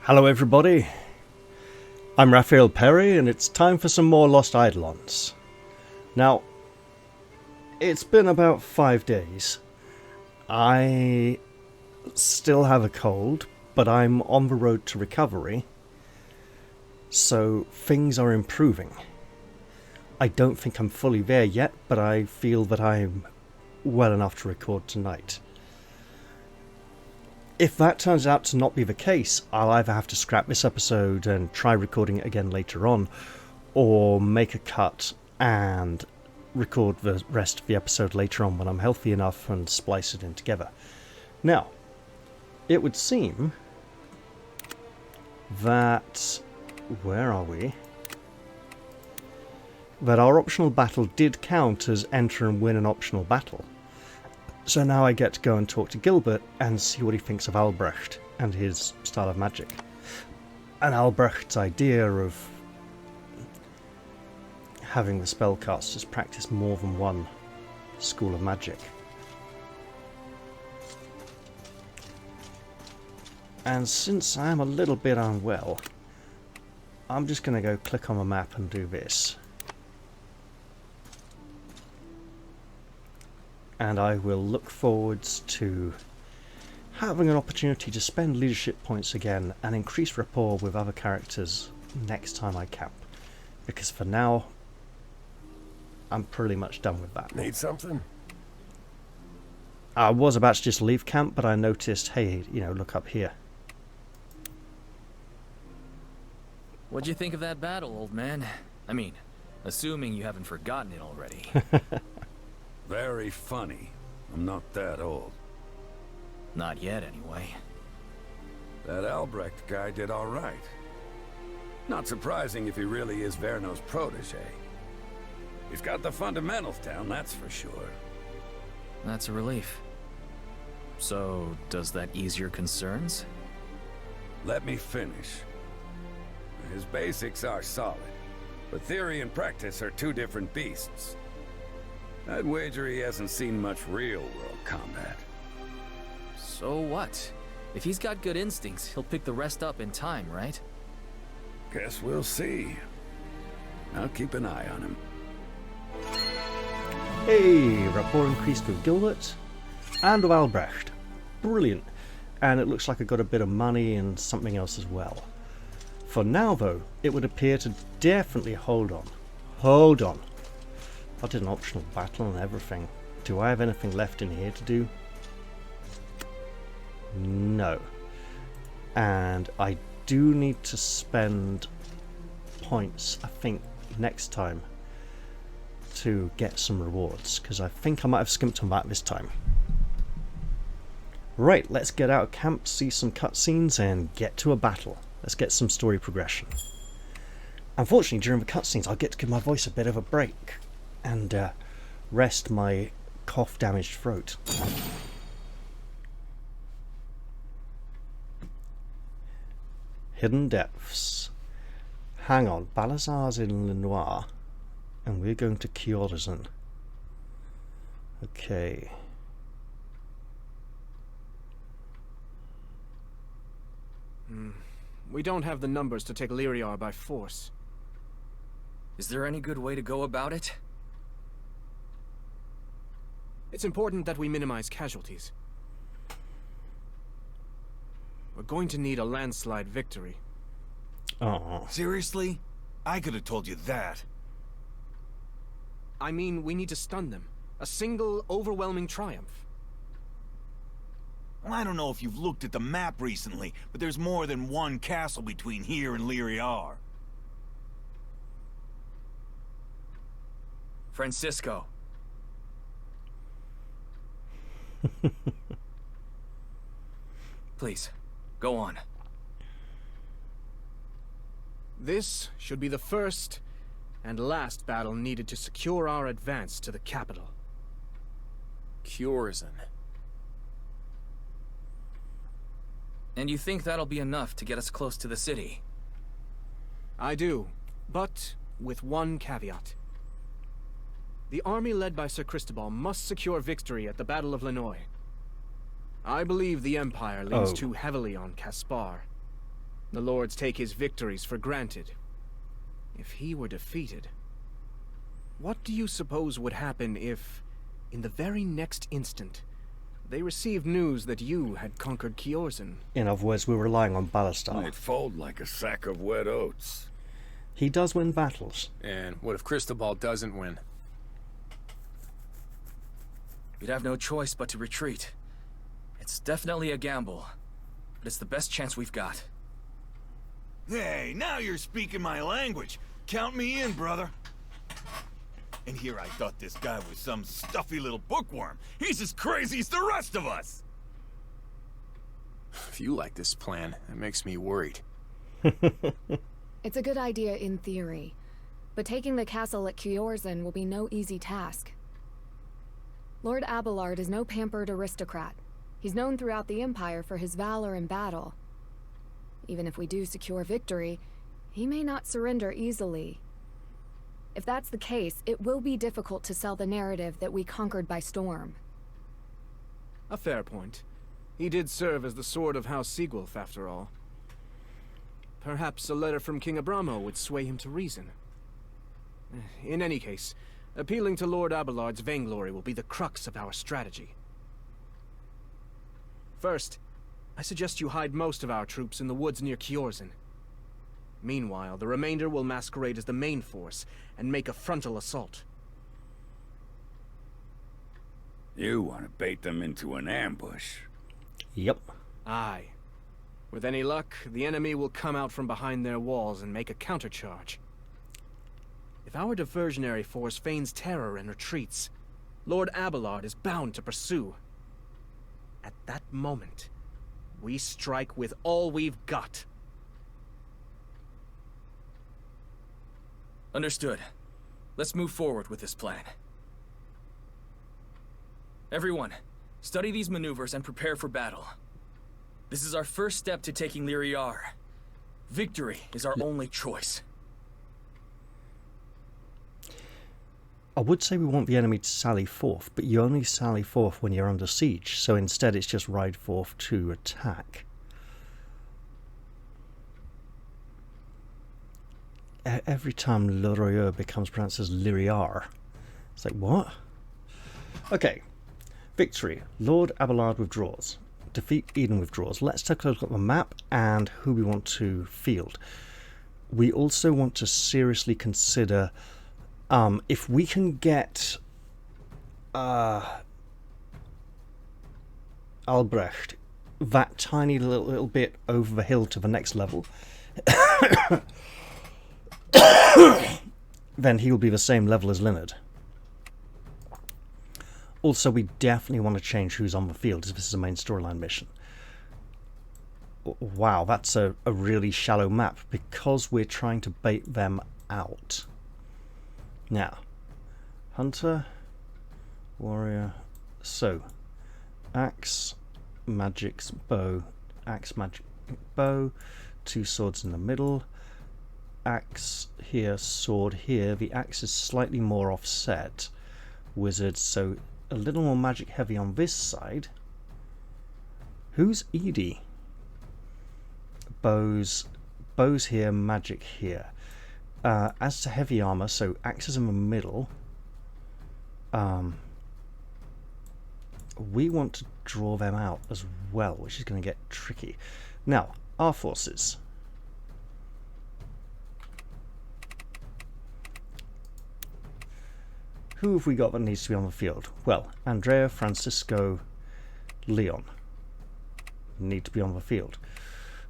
Hello everybody, I'm Raphael Perry and it's time for some more Lost Eidolons. Now, it's been about 5 days. I still have a cold, but I'm on the road to recovery, so things are improving. I don't think I'm fully there yet, but I feel that I'm well enough to record tonight. If that turns out to not be the case, I'll either have to scrap this episode and try recording it again later on, or make a cut and record the rest of the episode later on when I'm healthy enough and splice it in together. Now, it would seem that... where are we? That our optional battle did count as enter and win an optional battle. So now I get to go and talk to Gilbert and see what he thinks of Albrecht and his style of magic. And Albrecht's idea of having the spellcasters practice more than one school of magic. And since I'm a little bit unwell, I'm just going to go click on the map and do this. And I will look forwards to having an opportunity to spend leadership points again and increase rapport with other characters next time I camp. Because for now, I'm pretty much done with that. Need something? I was about to just leave camp, but I noticed, hey, look up here. What'd you think of that battle, old man? I mean, assuming you haven't forgotten it already. Very funny. I'm not that old. Not yet, anyway. That Albrecht guy did all right. Not surprising if he really is Verno's protege. He's got the fundamentals down, that's for sure. That's a relief. So, does that ease your concerns? Let me finish. His basics are solid, but theory and practice are two different beasts. I'd wager he hasn't seen much real-world combat. So what? If he's got good instincts, he'll pick the rest up in time, right? Guess we'll see. I'll keep an eye on him. Hey, rapport increased with Gilbert and with Albrecht. Brilliant. And it looks like I got a bit of money and something else as well. For now, though, it would appear to definitely hold on. Hold on. I did an optional battle and everything. Do I have anything left in here to do? No. And I do need to spend points, I think, next time to get some rewards, because I think I might have skimped on that this time. Right, let's get out of camp, see some cutscenes, and get to a battle. Let's get some story progression. Unfortunately, during the cutscenes, I'll get to give my voice a bit of a break and rest my cough-damaged throat. Hidden Depths. Hang on, Balazar's in Lenoir, and we're going to Kiorzen. Okay. We don't have the numbers to take Lyriar by force. Is there any good way to go about it? It's important that we minimize casualties. We're going to need a landslide victory. Oh. Seriously? I could have told you that. I mean, we need to stun them. A single, overwhelming triumph. I don't know if you've looked at the map recently, but there's more than one castle between here and Lyriar. Francisco. Please, go on. This should be the first and last battle needed to secure our advance to the capital. Kiorzen. And you think that'll be enough to get us close to the city? I do, but with one caveat. The army led by Sir Cristobal must secure victory at the Battle of Lenoir. I believe the Empire leans too heavily on Caspar. The lords take his victories for granted. If he were defeated, what do you suppose would happen if, in the very next instant, they received news that you had conquered Kiorzen? In other words, we're relying on Ballastar. They'd fold like a sack of wet oats. He does win battles. And what if Cristobal doesn't win? We'd have no choice but to retreat. It's definitely a gamble, but it's the best chance we've got. Hey, now you're speaking my language. Count me in, brother. And here I thought this guy was some stuffy little bookworm. He's as crazy as the rest of us! If you like this plan, it makes me worried. It's a good idea in theory, but taking the castle at Kiorzen will be no easy task. Lord Abelard is no pampered aristocrat. He's known throughout the Empire for his valor in battle. Even if we do secure victory, he may not surrender easily. If that's the case, it will be difficult to sell the narrative that we conquered by storm. A fair point. He did serve as the sword of House Seagulf, after all. Perhaps a letter from King Abramo would sway him to reason. In any case, appealing to Lord Abelard's vainglory will be the crux of our strategy. First, I suggest you hide most of our troops in the woods near Kiorzen. Meanwhile, the remainder will masquerade as the main force and make a frontal assault. You want to bait them into an ambush. Yep. Aye. With any luck, the enemy will come out from behind their walls and make a countercharge. If our diversionary force feigns terror and retreats, Lord Abelard is bound to pursue. At that moment, we strike with all we've got. Understood. Let's move forward with this plan. Everyone, study these maneuvers and prepare for battle. This is our first step to taking Lyriar. Victory is our only choice. I would say we want the enemy to sally forth, but you only sally forth when you're under siege, so instead it's just ride forth to attack. Every time Lyriar becomes pronounced as Lyriar, it's like, what? Okay, victory. Lord Abelard withdraws. Defeat Eden withdraws. Let's take a look at the map and who we want to field. We also want to seriously consider if we can get Albrecht that tiny little bit over the hill to the next level, then he'll be the same level as Leonard. Also, we definitely want to change who's on the field, as this is a main storyline mission. Wow, that's a really shallow map, because we're trying to bait them out. Now, Hunter, Warrior, so, Axe, Magic's Bow, Axe, Magic, Bow, two swords in the middle, Axe here, sword here. The axe is slightly more offset. Wizard, so a little more magic heavy on this side. Who's Edie? Bows here, magic here. As to heavy armor, so axes in the middle. We want to draw them out as well, which is going to get tricky. Now, our forces. Who have we got that needs to be on the field? Well, Andrea, Francisco, Leon need to be on the field.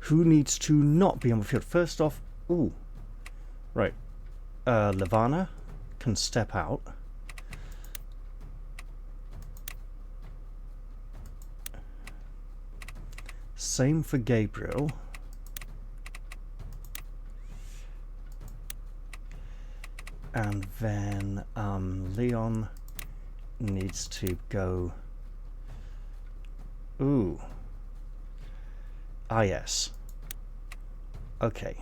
Who needs to not be on the field? First off, right, Levana can step out. Same for Gabriel. And then Leon needs to go. Yes. Okay.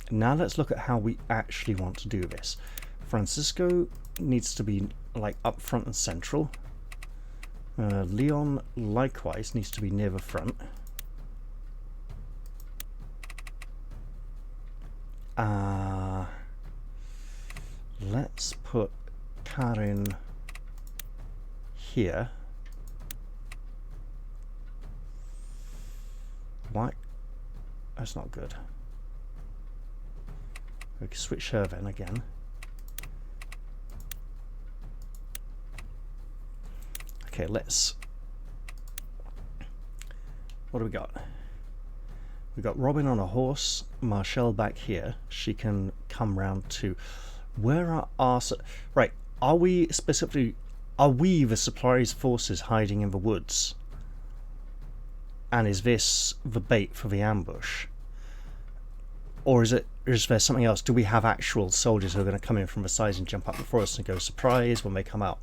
Now let's look at how we actually want to do this. Francisco needs to be like up front and central. Leon likewise needs to be near the front. Let's put Karin here. Why? That's not good. We can switch her then again. Okay, let's... What do we got? We've got Robin on a horse, Marshall back here. She can come round to... Where are our... Right, are we specifically... Are we the supplies forces hiding in the woods? And is this the bait for the ambush? Or is there something else? Do we have actual soldiers who are going to come in from the sides and jump up before us and go surprise when they come out?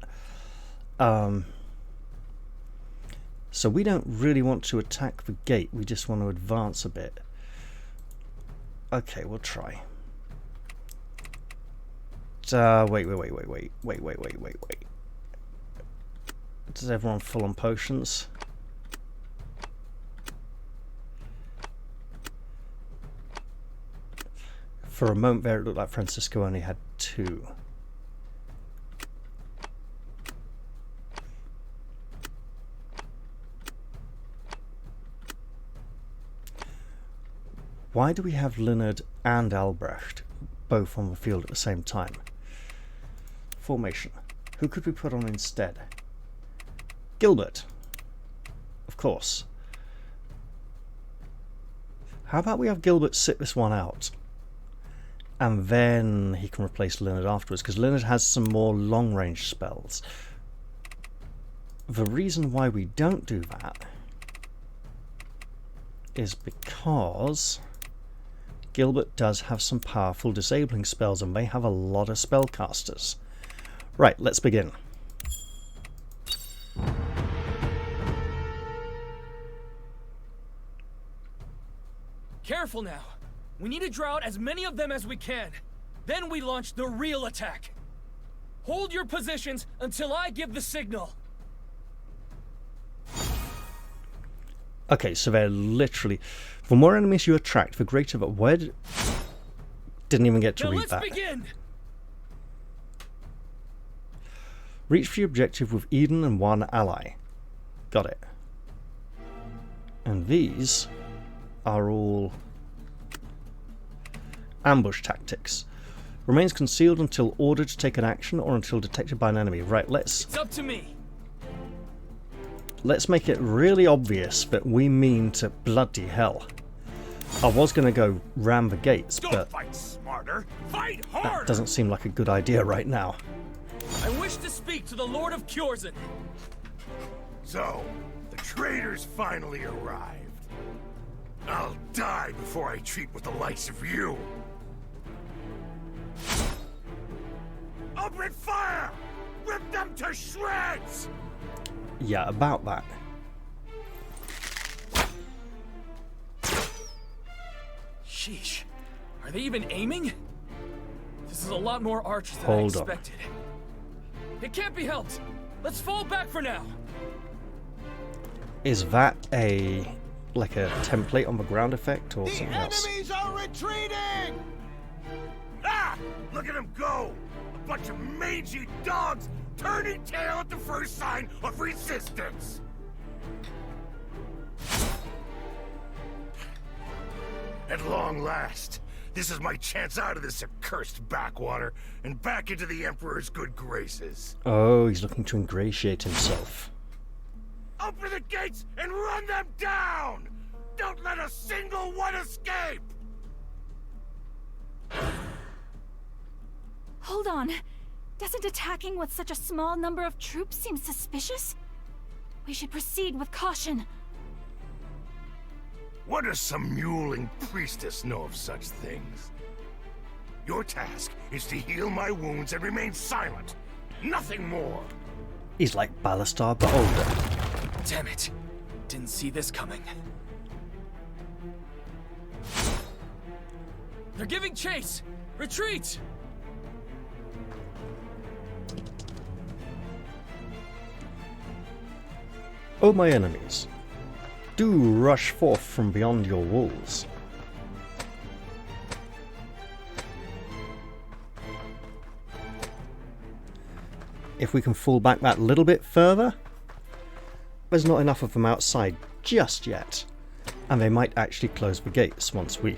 So we don't really want to attack the gate, we just want to advance a bit. Okay, we'll try. Wait. Does everyone full on potions? For a moment there it looked like Francisco only had 2. Why do we have Leonard and Albrecht both on the field at the same time? Formation. Who could we put on instead? Gilbert. Of course. How about we have Gilbert sit this one out? And then he can replace Leonard afterwards, because Leonard has some more long-range spells. The reason why we don't do that is because Gilbert does have some powerful disabling spells and may have a lot of spellcasters. Right, let's begin. Careful now. We need to draw out as many of them as we can. Then we launch the real attack. Hold your positions until I give the signal. Okay, so they're literally... The more enemies you attract, the greater the... Where did... Didn't even get to Now read let's that. begin. Reach the objective with Eden and 1 ally. Got it. And these are all ambush tactics. Remains concealed until ordered to take an action or until detected by an enemy. Right, It's up to me. let's make it really obvious that we mean to bloody hell. I was going to go ram the gates, Don't but fight smarter, fight that harder! doesn't seem like a good idea right now. I wish to speak to the Lord of Kiorzen. So, the traitors finally arrived. I'll die before I treat with the likes of you. Open fire! Rip them to shreds! Yeah, about that. Sheesh. Are they even aiming? This is a lot more archers than Hold I on. expected. It can't be helped. Let's fall back for now. Is that like a template on the ground effect or something else? Enemies are retreating! Ah! Look at them go! A bunch of mangy dogs turning tail at the first sign of resistance! At long last, this is my chance out of this accursed backwater and back into the Emperor's good graces. Oh, he's looking to ingratiate himself. Open the gates and run them down! Don't let a single one escape! Hold on. Doesn't attacking with such a small number of troops seem suspicious? We should proceed with caution. What does some mewling priestess know of such things? Your task is to heal my wounds and remain silent. Nothing more. He's like Ballastar, but older. Damn it. Didn't see this coming. They're giving chase! Retreat! O my enemies, do rush forth from beyond your walls. if we can fall back that little bit further, there's not enough of them outside just yet, and they might actually close the gates once we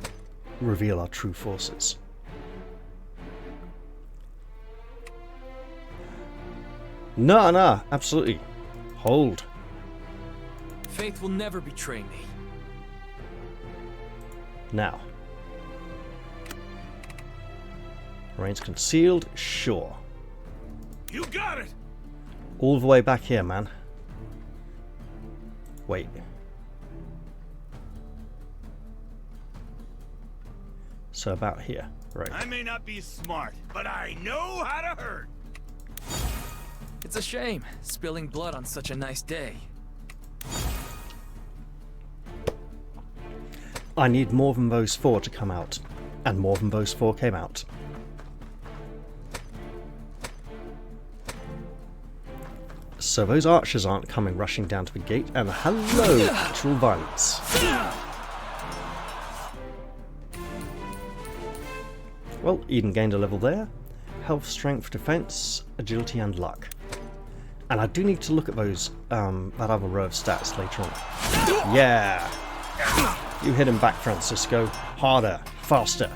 reveal our true forces. No, absolutely. Hold. Faith will never betray me. Now. Range concealed? Sure. You got it! All the way back here, man. Wait. So about here. Right. I may not be smart, but I know how to hurt. It's a shame, spilling blood on such a nice day. I need more than those 4 to come out. And more than those 4 came out. So those archers aren't coming rushing down to the gate, and hello, actual violence. Well, Eden gained a level there. Health, strength, defense, agility, and luck. And I do need to look at those, that other row of stats later on. Yeah! You hit him back, Francisco. Harder, faster.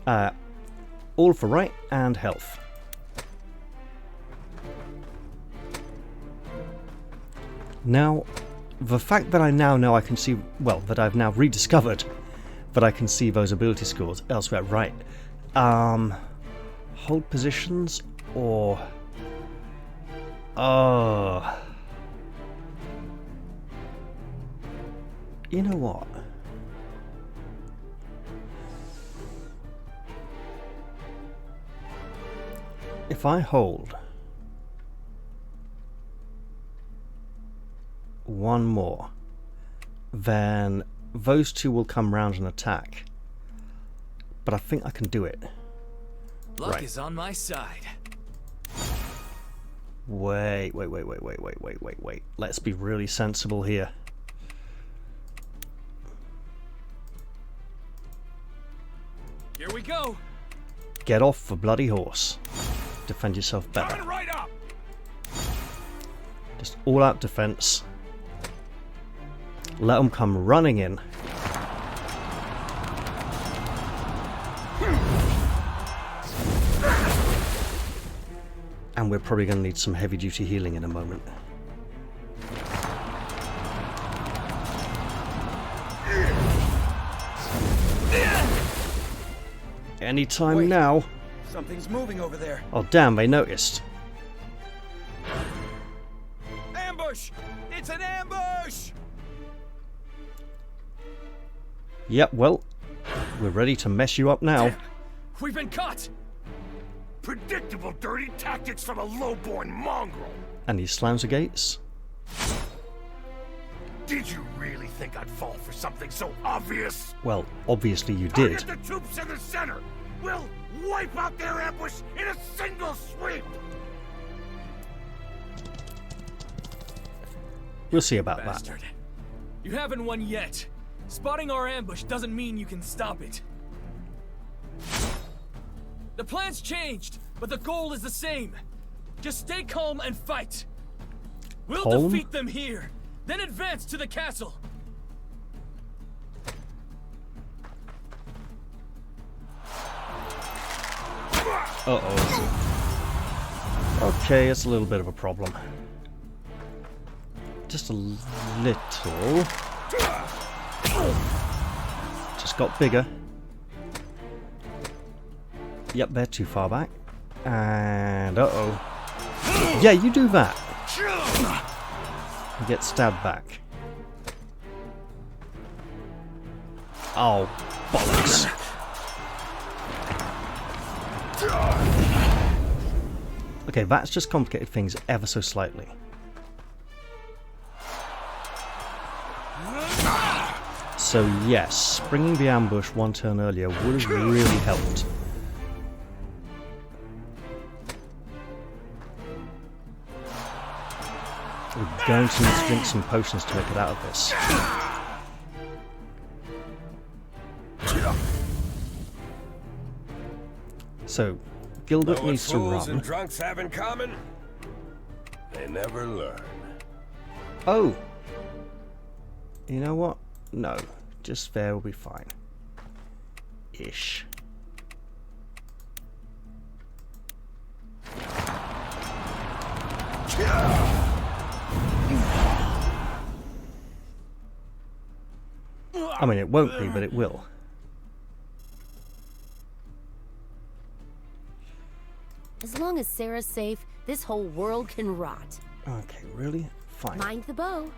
All for right and health. Now, the fact that I now know I can see, well, that I've now rediscovered that I can see those ability scores elsewhere, right. Hold positions, or... Oh... You know what? If I hold one more, then those 2 will come round and attack. But I think I can do it. Luck is on my side. Wait. Let's be really sensible here. Here we go. Get off the bloody horse. Defend yourself better. Coming right up. Just all out defense. Let them come running in. And we're probably going to need some heavy duty healing in a moment. Anytime now. Something's moving over there. Oh damn, they noticed. Ambush! It's an ambush! Yep, well, we're ready to mess you up now. We've been caught! Predictable dirty tactics from a low-born mongrel! And he slams the gates. Did you really think I'd fall for something so obvious? Well, obviously you did. Target the troops in the center! We'll wipe out their ambush in a single sweep! We'll see about Bastard. that. You haven't won yet. Spotting our ambush doesn't mean you can stop it. The plan's changed, but the goal is the same. Just stay calm and fight. We'll Calm? defeat them here, then advance to the castle. Uh-oh. Okay, it's a little bit of a problem. Just a little. Just got bigger. Yep, they're too far back. And uh-oh. Yeah, you do that. You get stabbed back. Oh, bollocks. Okay, that's just complicated things ever so slightly. So yes, springing the ambush one turn earlier would have really helped. We're going to need to drink some potions to make it out of this. So, Gilbert Know what needs to fools run. and drunks have in common? They never learn. Oh! You know what? No. Just there will be fine. Ish. I mean, it won't be, but it will. As long as Sarah's safe, this whole world can rot. Okay, really? Fine. Mind the bow.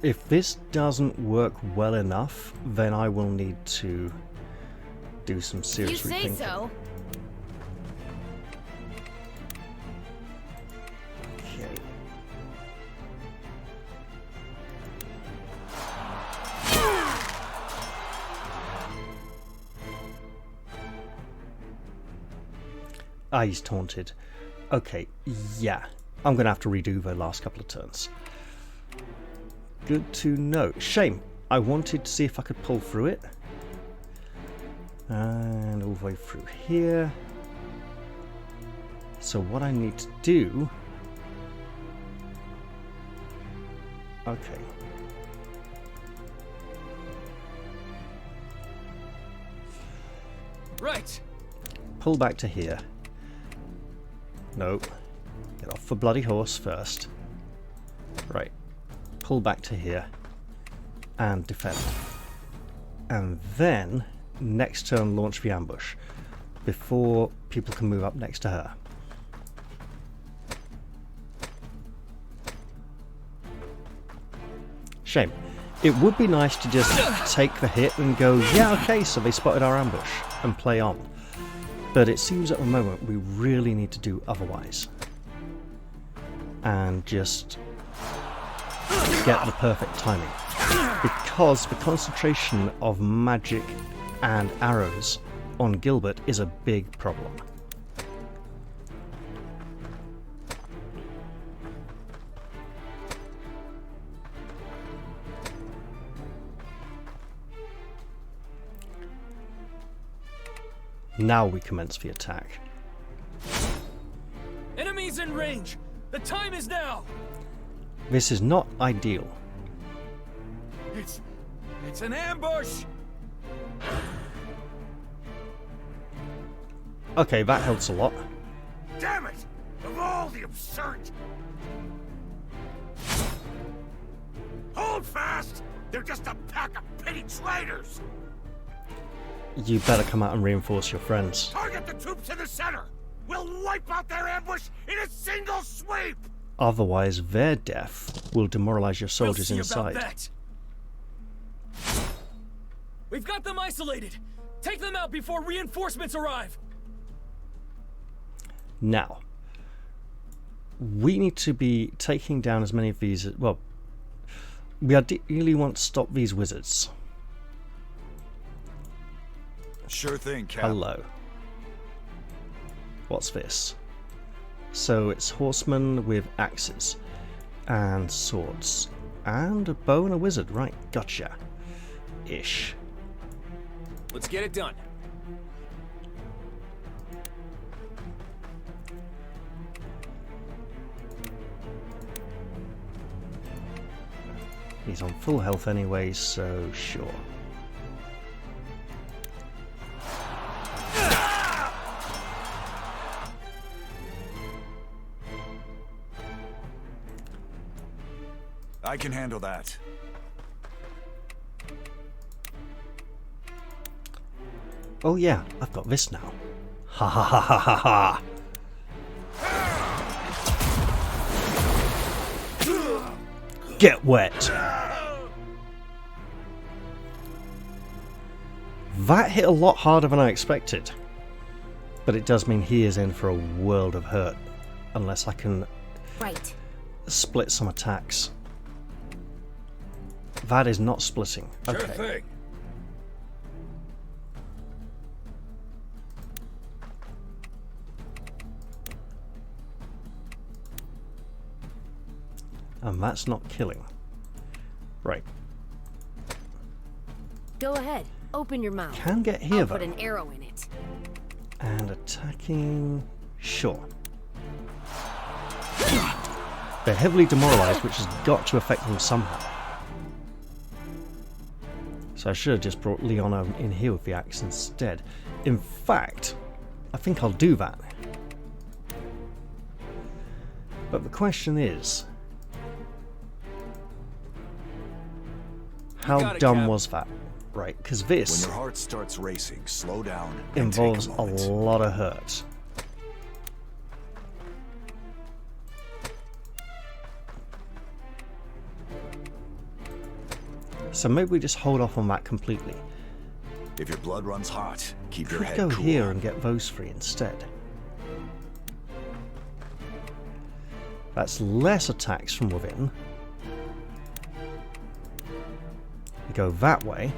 If this doesn't work well enough, then I will need to do some serious You say rethinking. so. Okay. Ah, he's taunted. Okay, yeah. I'm going to have to redo the last couple of turns. Good to know. Shame. I wanted to see if I could pull through it. And all the way through here. So what I need to do... Okay. Right. Pull back to here. No. Get off the bloody horse first. Right. Pull back to here. And defend. And then, next turn, launch the ambush. Before people can move up next to her. Shame. It would be nice to just take the hit and go, yeah, okay, so they spotted our ambush, and play on. But it seems at the moment we really need to do otherwise. And just get the perfect timing. Because the concentration of magic and arrows on Gilbert is a big problem. Now we commence the attack. Enemies in range! The time is now! This is not ideal. It's an ambush! Okay, that helps a lot. Damn it! Of all the absurd... Hold fast! They're just a pack of petty traitors! You better come out and reinforce your friends. Target the troops in the center! We'll wipe out their ambush in a single sweep! Otherwise, their death will demoralize your soldiers We'll see about inside. that. We've got them isolated! Take them out before reinforcements arrive! Now, we need to be taking down as many of these... Well, we ideally want to stop these wizards. Sure thing, Cap. Hello. What's this? So it's horsemen with axes and swords and a bow and a wizard. Right, gotcha. Ish. Let's get it done. He's on full health anyway, so sure. I can handle that. Oh yeah, I've got this now. Ha ha ha ha ha ha! Get wet! That hit a lot harder than I expected. But it does mean he is in for a world of hurt. Unless I can Right. split some attacks. That is not splitting. Sure Okay. thing. And that's not killing. Right. Go ahead. Open your mouth. Can get here, I'll though. put an arrow in it. And attacking... Sure. They're heavily demoralized, which has got to affect them somehow. So I should have just brought Leona in here with the axe instead. In fact, I think I'll do that. But the question is... How dumb was that? Right, because this... When your heart starts racing, slow down and involves take a lot of hurt. So maybe we just hold off on that completely. If your blood runs hot, keep your Could head go cool. here and get those three instead. That's less attacks from within. We go that way.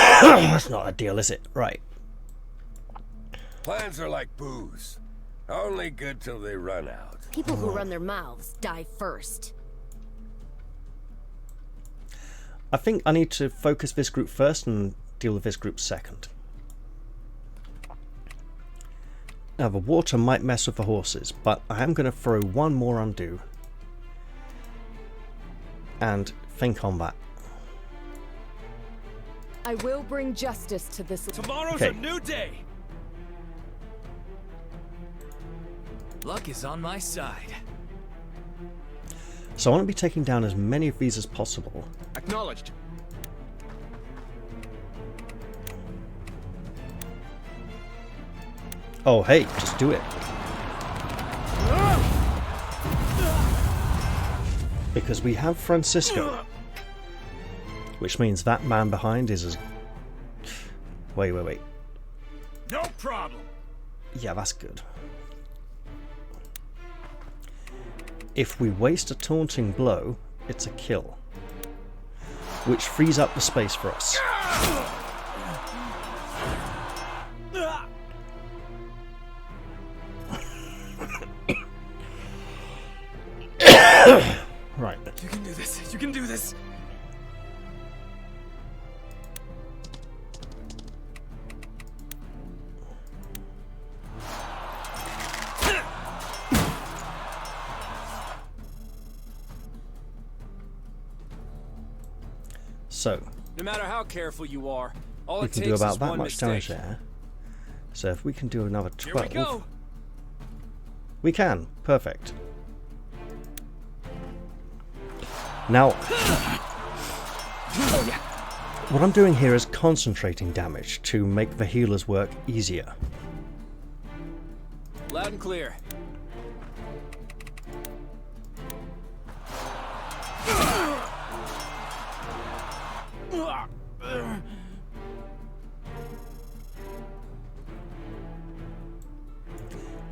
That's not ideal, is it? Right. Plans are like booze. Only good till they run out. People who run their mouths die first. I think I need to focus this group first and deal with this group second. Now the water might mess with the horses, but I am going to throw one more undo and think on that. I will bring justice to this. Tomorrow's a new day. Luck is on my side. So I want to be taking down as many of these as possible. Acknowledged. Oh hey, just do it. Because we have Francisco. Which means that man behind is as... Wait. No problem. Yeah, that's good. If we waste a taunting blow, it's a kill. Which frees up the space for us. Right. You can do this. You can do this. So, No matter how careful you are, all we it can takes do about is that one much damage mistake. there. So if we can do another 12... Here we go. We can. Perfect. Now, what I'm doing here is concentrating damage to make the healer's work easier. Loud and clear.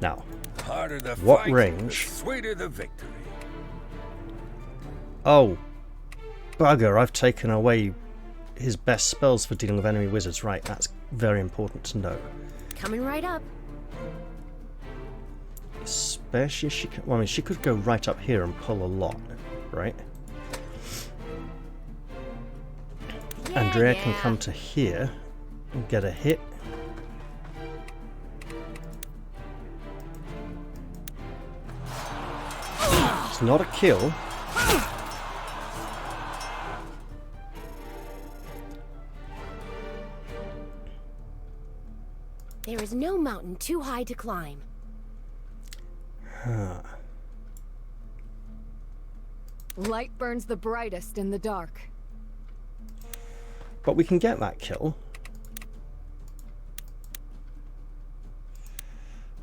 Now, Harder the what fight, range? the sweeter the victory. Oh, bugger, I've taken away his best spells for dealing with enemy wizards. Right, that's very important to know. Coming right up. Especially she can, well, I mean, she could go right up here and pull a lot, right? Andrea can come to here and get a hit. It's not a kill. There is no mountain too high to climb. Light burns the brightest in the dark. But we can get that kill.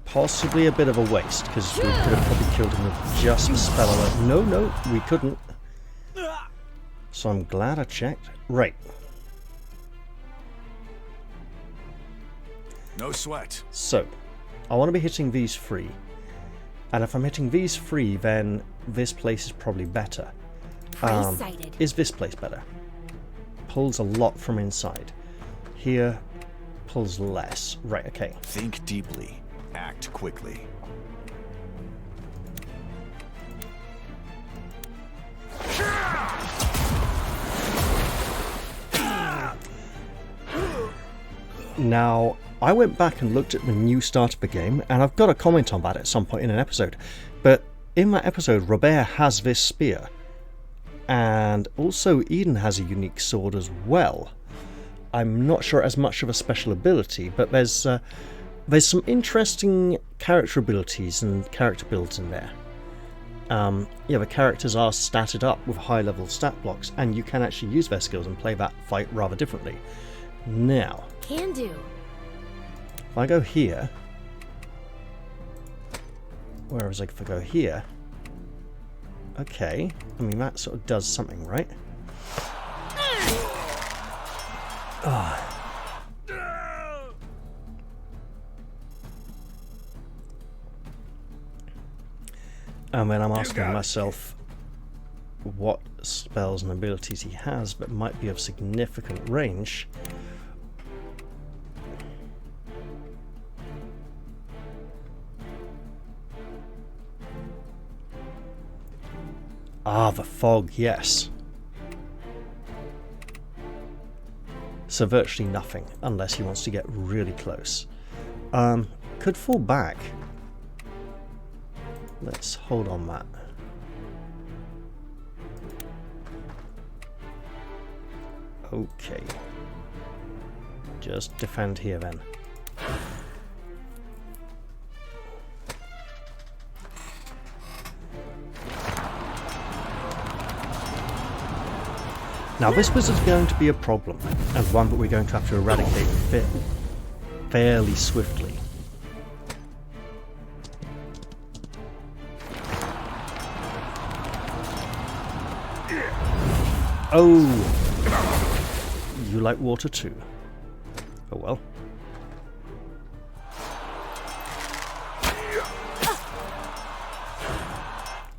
Possibly a bit of a waste, because we could have probably killed him with just the spell alone. No, we couldn't. So I'm glad I checked. Right. No sweat. So, I want to be hitting these three. And if I'm hitting these three, then this place is probably better. Prey-sighted. Is this place better? Pulls a lot from inside. Here, pulls less. Right, okay. Think deeply. Act quickly. Now, I went back and looked at the new start of the game, and I've got a comment on that at some point in an episode. But in that episode, Robert has this spear. And also Eden has a unique sword as well. I'm not sure it has much of a special ability, but there's some interesting character abilities and character builds in there. Yeah, the characters are statted up with high-level stat blocks, and you can actually use their skills and play that fight rather differently. Now, Can do. if I go here, whereas if I go here, okay, I mean that sort of does something, right? And then I'm asking myself what spells and abilities he has that might be of significant range. Ah, the fog, yes. So virtually nothing, unless he wants to get really close. Could fall back. Let's hold on that. Okay. Just defend here then. Now this wizard's going to be a problem, and one that we're going to have to eradicate fairly swiftly. Oh! You like water too? Oh well.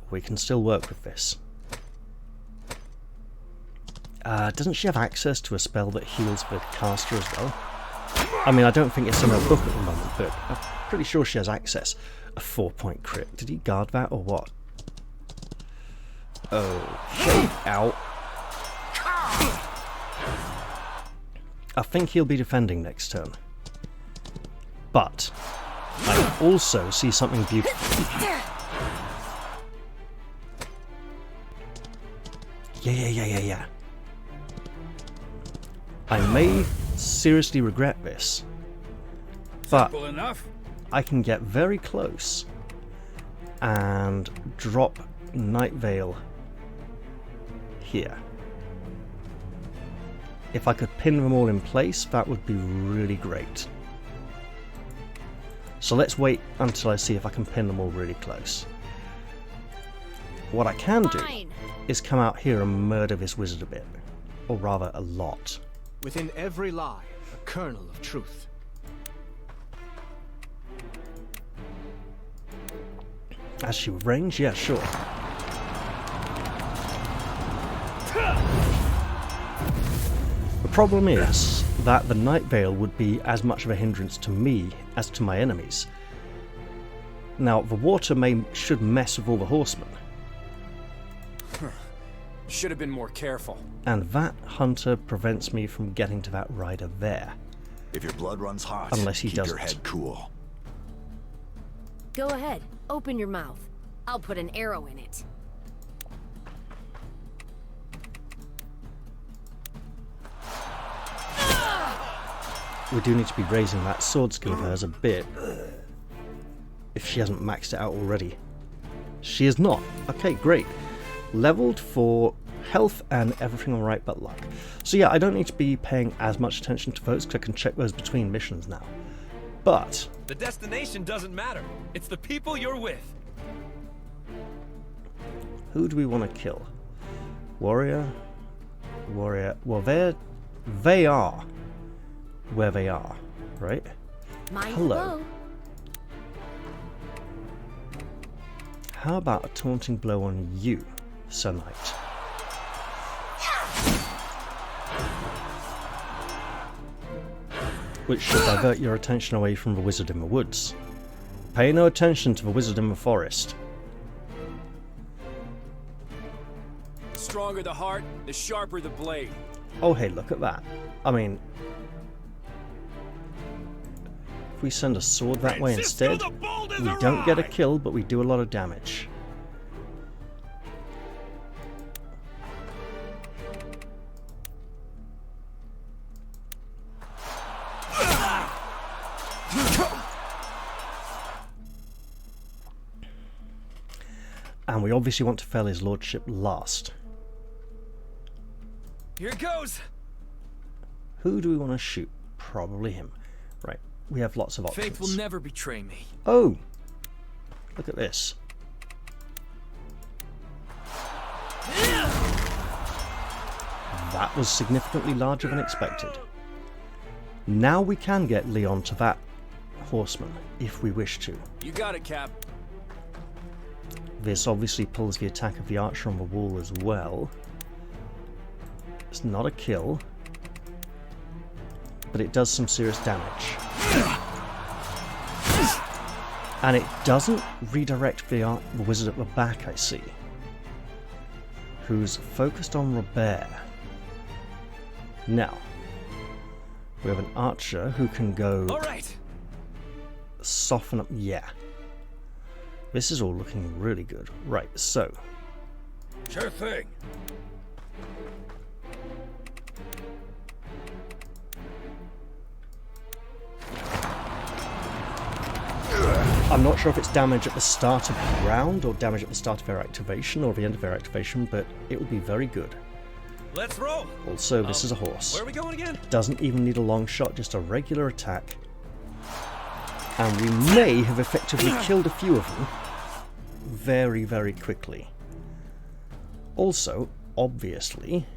We can still work with this. Doesn't she have access to a spell that heals the caster as well? I mean, I don't think it's in her book at the moment, but I'm pretty sure she has access. A 4-point crit. Did he guard that or what? Okay, ow. I think he'll be defending next turn. But I also see something beautiful. Yeah. I may seriously regret this, but I can get very close and drop Night Veil here. If I could pin them all in place, that would be really great. So let's wait until I see if I can pin them all really close. What I can do is come out here and murder this wizard a bit. Or rather, a lot. Within every lie, a kernel of truth. Has she range? Yeah, sure. The problem is that the Night Veil would be as much of a hindrance to me as to my enemies. Now, the water should mess with all the horsemen. Should have been more careful. And that hunter prevents me from getting to that rider there. If your blood runs hot, unless he keep doesn't. your head cool. Go ahead, open your mouth. I'll put an arrow in it. We do need to be raising that sword skill of hers a bit. If she hasn't maxed it out already. She is not. Okay, great. Leveled for health and everything alright but luck. So yeah, I don't need to be paying as much attention to those because I can check those between missions now. But the destination doesn't matter. It's the people you're with. Who do we want to kill? Warrior? Well, they are where they are, right? Hello. How about a taunting blow on you, Sir Knight? which should divert your attention away from the wizard in the woods. Pay no attention to the wizard in the forest. The stronger the heart, the sharper the blade. Oh hey, look at that. I mean, if we send a sword that way instead, we don't get a kill, but we do a lot of damage. And we obviously want to fell his lordship last. Here it goes. Who do we want to shoot? Probably him. Right, we have lots of options. Faith will never betray me. Oh! Look at this. That was significantly larger than expected. Now we can get Leon to that horseman, if we wish to. You got it, Cap. This obviously pulls the attack of the archer on the wall as well. It's not a kill, but it does some serious damage. And it doesn't redirect the wizard at the back, I see, who's focused on Robert. Now, we have an archer who can go... All right. Soften up... Yeah. This is all looking really good. Right, so... Sure thing. I'm not sure if it's damage at the start of the round, or damage at the start of their activation, or the end of their activation, but it would be very good. Let's roll. Also, this is a horse. Where are we going again? Doesn't even need a long shot, just a regular attack. And we may have effectively killed a few of them very, very quickly. Also, obviously...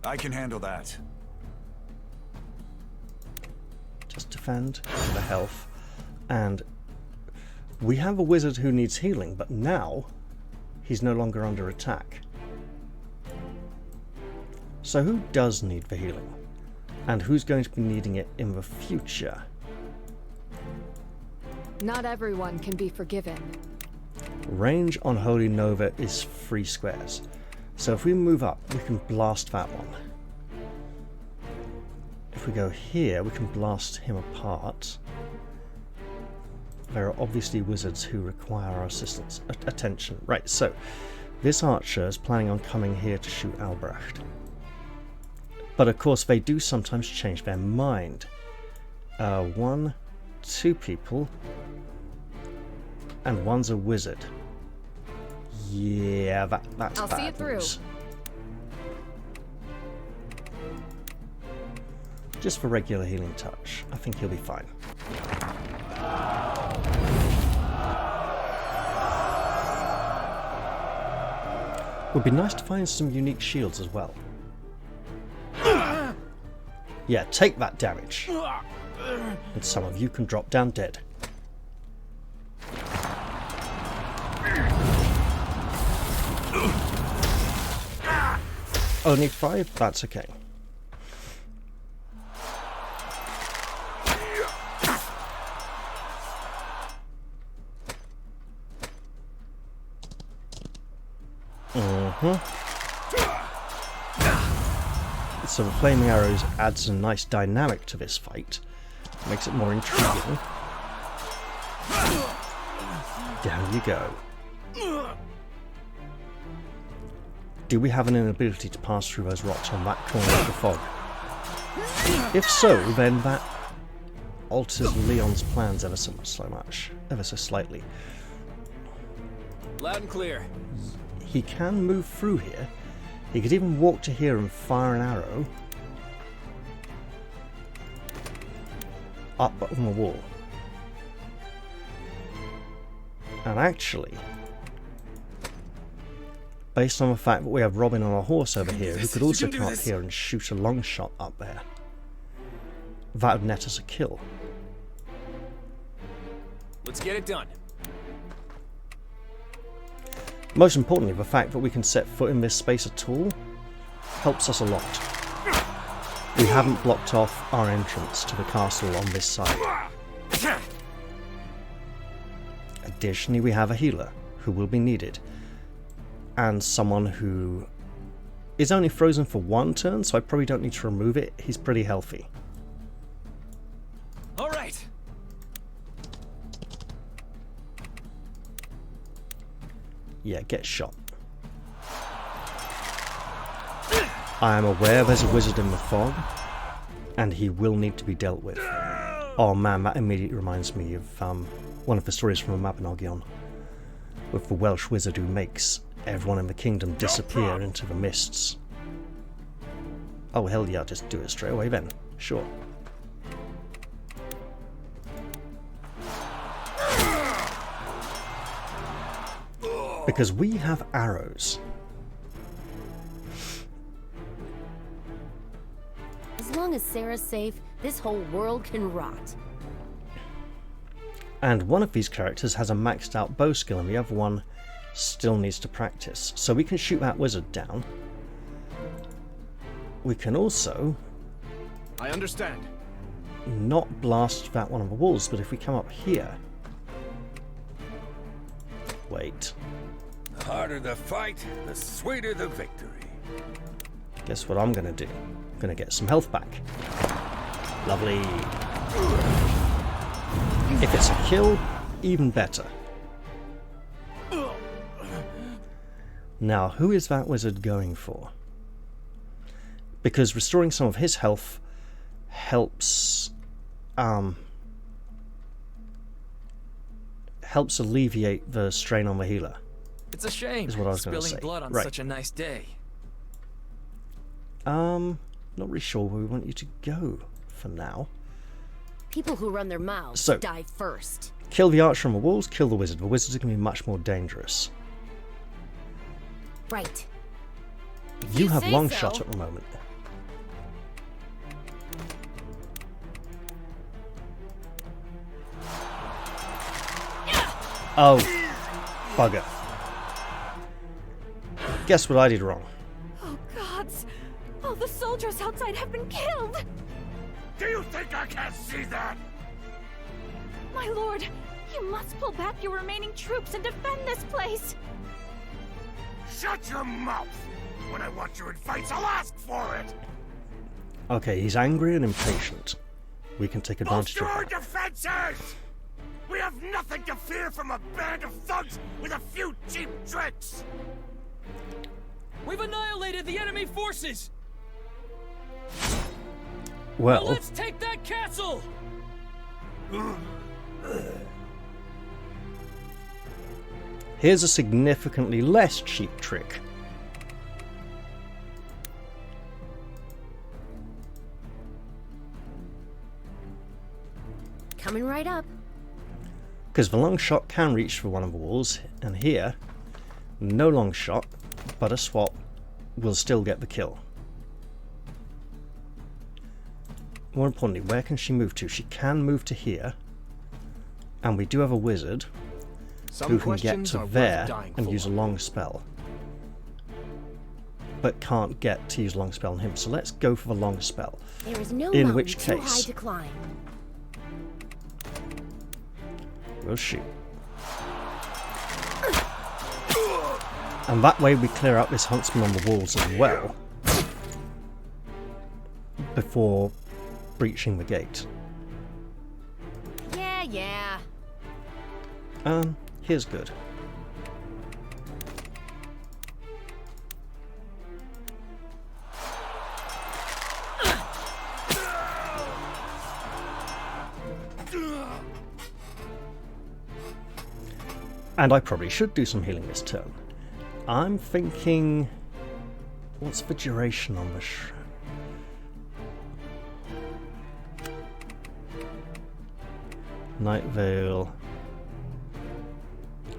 I can handle that. Just defend for the health. And we have a wizard who needs healing, but now he's no longer under attack. So who does need the healing? And who's going to be needing it in the future? Not everyone can be forgiven. Range on Holy Nova is 3 squares. So if we move up, we can blast that one. If we go here, we can blast him apart. There are obviously wizards who require our assistance. Attention. Right, so this archer is planning on coming here to shoot Albrecht. But of course they do sometimes change their mind. 1, 2 people, and one's a wizard. Yeah, that's I'll bad see it through. news. Just for regular healing touch. I think he'll be fine. Would be nice to find some unique shields as well. Yeah, take that damage. And some of you can drop down dead. Only 5? That's okay. So the flaming arrows adds a nice dynamic to this fight. Makes it more intriguing. Down you go. Do we have an inability to pass through those rocks on that corner of the fog? If so, then that alters Leon's plans ever so slightly. Loud and clear. He can move through here. He could even walk to here and fire an arrow up on the wall. And actually, based on the fact that we have Robin on a horse over here, who could also come up here and shoot a long shot up there, that would net us a kill. Let's get it done. Most importantly, the fact that we can set foot in this space at all helps us a lot. we haven't blocked off our entrance to the castle on this side. Additionally, we have a healer who will be needed, and someone who is only frozen for 1 turn, so I probably don't need to remove it. He's pretty healthy. All right. Yeah, get shot. I am aware there's a wizard in the fog, and he will need to be dealt with. Oh man, that immediately reminds me of one of the stories from a Mabinogion, with the Welsh wizard who makes everyone in the kingdom disappear into the mists. Oh hell yeah, I'll just do it straight away then. Sure. Because we have arrows. As long as Sarah's safe, this whole world can rot. And one of these characters has a maxed out bow skill and the other one still needs to practice. So we can shoot that wizard down. We can also... I understand. Not blast that one on the walls, but if we come up here... Wait. The harder the fight, the sweeter the victory. Guess what I'm gonna do? I'm gonna get some health back. Lovely. If it's a kill, even better. Now, who is that wizard going for? Because restoring some of his health helps alleviate the strain on the healer. It's a shame is what I was going to spilling say. blood on Right. such a nice day. Not really sure where we want you to go for now. People who run their mouths So- die first. Kill the archer on the walls, kill the wizard. The wizards are going to be much more dangerous. Right. You have say long so. shot at the moment. Oh, bugger. Guess what I did wrong? Oh, gods! All the soldiers outside have been killed! Do you think I can't see that? My lord, you must pull back your remaining troops and defend this place! Shut your mouth! When I want you in fights, I'll ask for it! Okay, he's angry and impatient. We can take advantage Bolster of our that. defenses! We have nothing to fear from a band of thugs with a few cheap tricks! We've annihilated the enemy forces! Well, Now let's take that castle! here's a significantly less cheap trick. Coming right up. Because the long shot can reach for one of the walls, and here, no long shot, but a swap will still get the kill. More importantly, where can she move to? She can move to here, and we do have a wizard who can get to there and use a long spell, but can't get to use a long spell on him. So let's go for the long spell. There is no In mountain which too high case, to climb. we'll shoot. And that way we clear out this huntsman on the walls as well, before breaching the gate. Yeah. Here's good. And I probably should do some healing this turn. I'm thinking... What's the duration on the Night Veil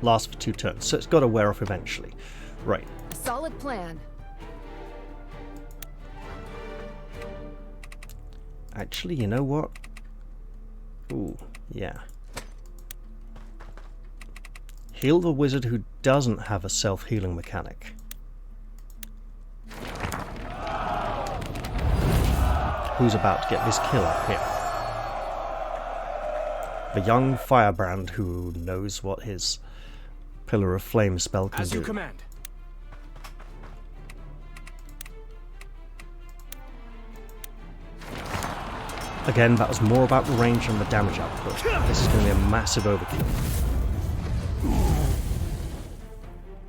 lasts for 2 turns, so it's got to wear off eventually. Right. A solid plan. Actually, you know what? Ooh, yeah. Heal the wizard who doesn't have a self-healing mechanic. who's about to get this kill up here. The young firebrand who knows what his Pillar of Flame spell can do. As you command. Again, that was more about the range and the damage output. This is going to be a massive overkill.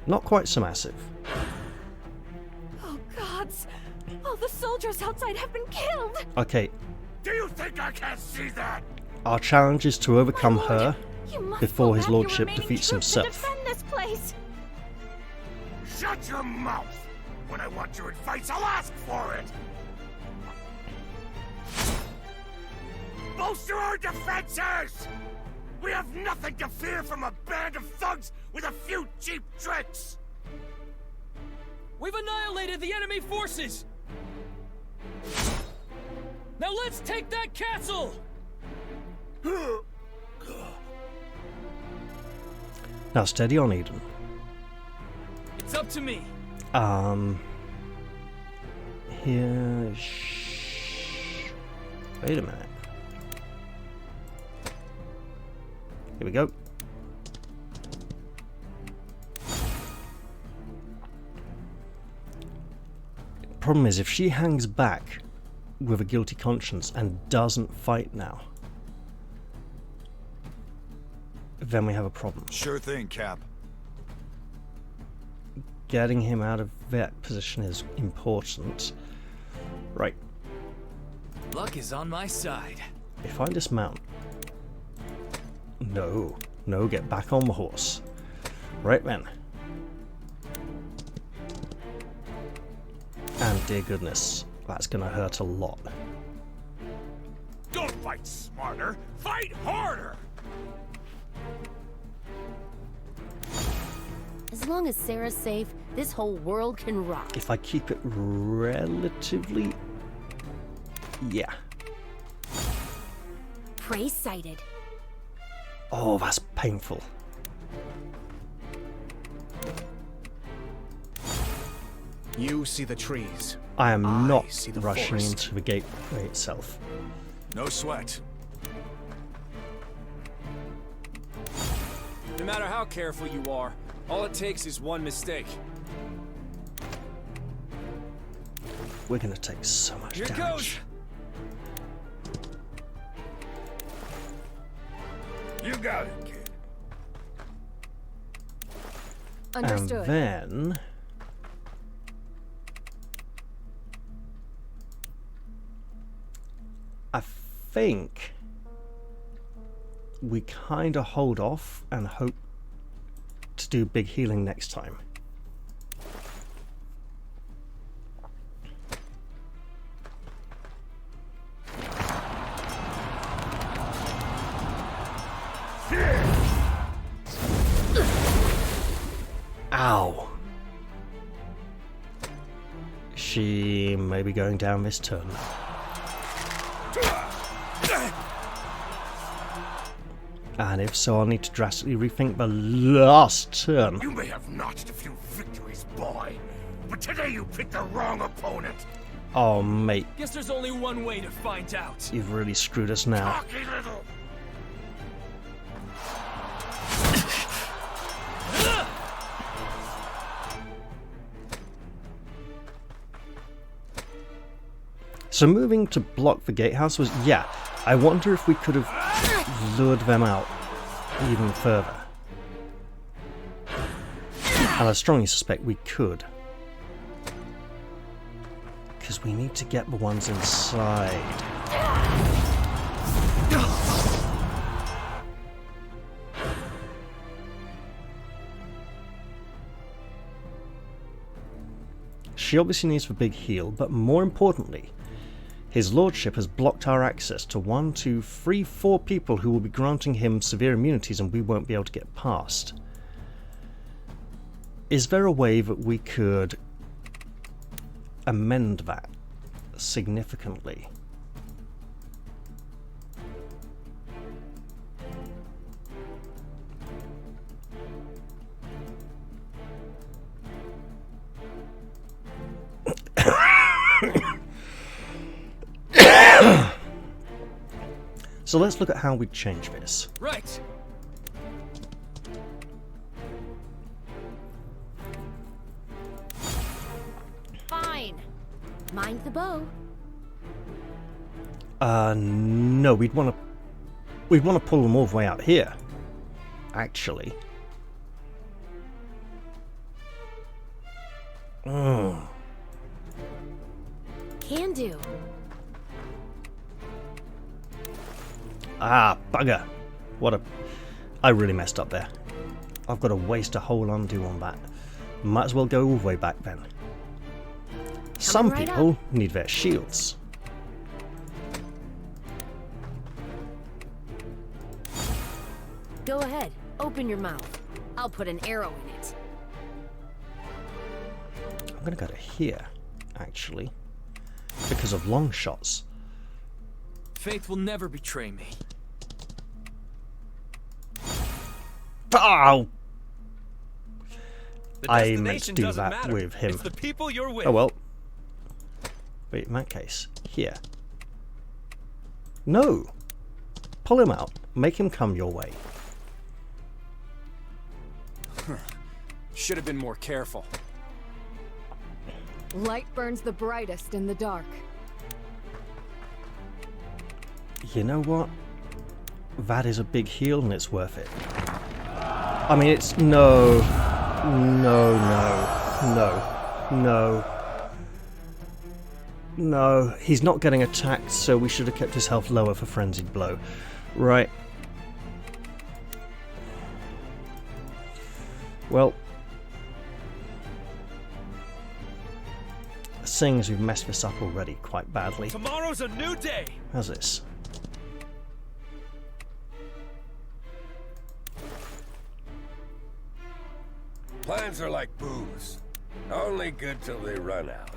Not quite so massive. Oh gods! All the soldiers outside have been killed! Okay, Do you think I can't see that? our challenge is to overcome My lord, her you must before pull his back your lordship remaining defeats troops to himself. defend this place! Shut your mouth! When I want your advice, I'll ask for it! Bolster our defenses! We have nothing to fear from a band of thugs with a few cheap tricks! We've annihilated the enemy forces! Now let's take that castle! Now steady on, Eden. It's up to me. Here... Wait a minute. Here we go. Problem is, if she hangs back with a guilty conscience and doesn't fight now, then we have a problem. Sure thing, Cap. Getting him out of that position is important. Right. Luck is on my side. If I dismount... No. No, get back on the horse. Right then. And dear goodness, that's gonna hurt a lot. Don't fight smarter, fight harder! As long as Sarah's safe, this whole world can rock. If I keep it relatively... Yeah. Prey sighted. Oh, that's painful. You see the trees. I am I not see the rushing forest. into the gateway itself. No sweat. No matter how careful you are, all it takes is one mistake. We're gonna take so much Here it damage. goes. You got it, kid. Understood. And then... I think we kind of hold off and hope to do big healing next time. Ow! She may be going down this turn. And if so, I'll need to drastically rethink the last turn. You may have notched a few victories, boy, but today you picked the wrong opponent. Oh, mate, Guess there's only one way to find out. you've really screwed us now. Cocky little. So moving to block the gatehouse was, yeah, I wonder if we could have lured them out even further. And I strongly suspect we could. Because we need to get the ones inside. She obviously needs the big heal, but more importantly, his lordship has blocked our access to 1, 2, 3, 4 people who will be granting him severe immunities and we won't be able to get past. Is there a way that we could amend that significantly? So let's look at how we change this. Right. Fine. Mind the bow. No, we'd want to pull them all the way out here. Actually. Can do. Ah, bugger. I really messed up there. I've got to waste a whole undo on that. Might as well go all the way back then. Some right people need their shields. Go ahead. Open your mouth. I'll put an arrow in it. I'm going to go to here, actually. Because of long shots. Faith will never betray me. Oh! The I meant to destination do doesn't that matter. with him. It's the people you're with. Oh well. Wait, in that case, here. No! Pull him out. Make him come your way. Should have been more careful. Light burns the brightest in the dark. You know what? That is a big heal and it's worth it. I mean, it's... No. No, no. No. No. No. He's not getting attacked, so we should have kept his health lower for Frenzied Blow. Right. Well... Seeing as we've messed this up already quite badly. Tomorrow's a new day. How's this? Plans are like booze. Only good till they run out.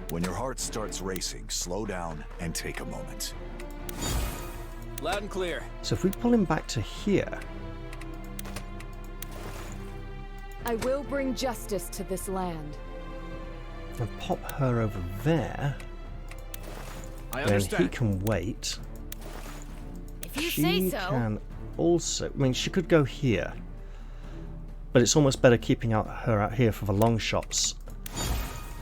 When your heart starts racing, slow down and take a moment. Loud and clear. So if we pull him back to here... I will bring justice to this land. and pop her over there, then he can wait. If you She say so. can also... I mean, she could go here. But it's almost better keeping her out here for the long shots.